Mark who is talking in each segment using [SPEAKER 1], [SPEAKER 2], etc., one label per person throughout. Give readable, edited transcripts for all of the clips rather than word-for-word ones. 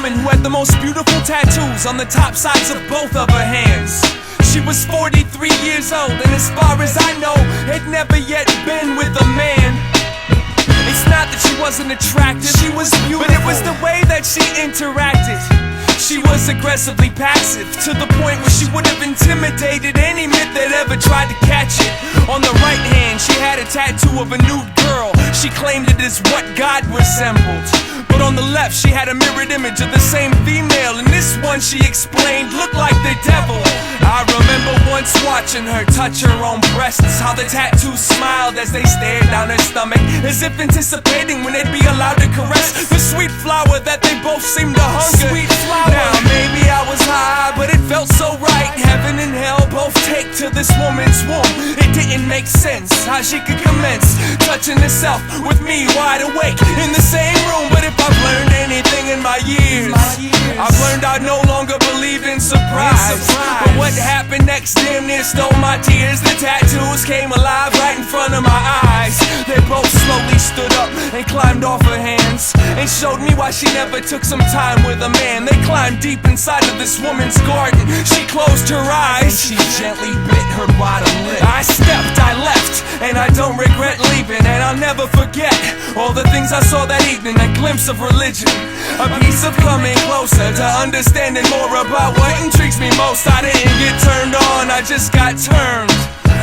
[SPEAKER 1] woman who had the most beautiful tattoos on the top sides of both of her hands. She was 43 years old, and as far as I know, had never yet been with a man. It's not that she wasn't attractive, she was beautiful, but it was the way that she interacted. She was aggressively passive, to the point where she would have intimidated any myth that ever tried to catch it. On the right hand, she had a tattoo of a nude girl. She claimed it is what God resembled. But on the left, she had a mirrored image of the same female, and this one, she explained, looked like the devil. I remember once watching her touch her own breasts, how the tattoo smiled as they stared down her stomach, as if anticipating when they'd be allowed to caress the sweet flower that they both seemed to hunger. Sweet flower. Now maybe I was high, but it felt so right. Heaven and hell both take to this woman's womb. It didn't make sense how she could commence touching herself with me wide awake in the same room. But if I've learned anything in my years, I've learned I no longer believe in surprise. But what happened next damn near stole my tears. The tattoos came alive right in front of my eyes. They both slowly stood up and climbed off her hands, and showed me why she never took some time with a man. They climbed deep inside of this woman's garden. She closed her eyes, and she gently bit her bottom lip. I stepped, I left, and I don't regret leaving. And I'll never forget all the things I saw that evening. A glimpse of religion, a piece of coming closer to understanding more about what intrigues me most. I didn't get turned on, I just got turned.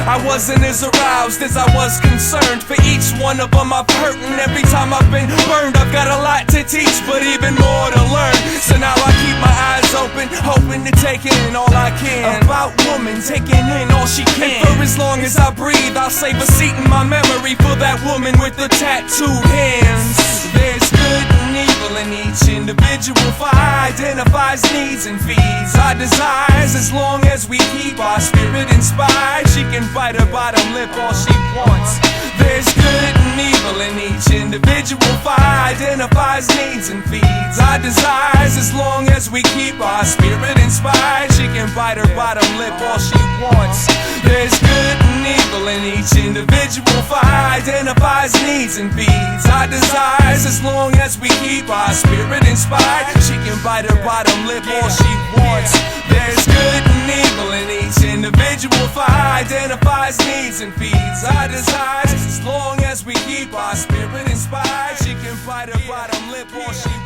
[SPEAKER 1] I wasn't as aroused as I was concerned. For each one of them I've hurt, and every time I've been burned, I've got a lot to teach, but even more to learn. So now I keep my eyes open, hoping to take in all I can about woman, taking in all she can. And for as long as I breathe, I'll save a seat in my memory for that woman with the tattooed hands. There's good and evil in each individual, for I identifies needs and feeds our desires. As long as we keep our spirit inspired, she can bite her bottom lip all she wants. There's good and evil in each individual, for I identifies needs and feeds our desires. As long as we keep our spirit inspired, she can bite her bottom lip all she wants. There's good and evil in each individual, for I identifies needs and feeds our desires. As long as we keep our spirit inspired, she can bite her bottom lip all she wants. There's good and evil in each individual, for I identifies needs and feeds our desires. As long as we keep our spirit inspired, she can bite her bottom lip all she wants.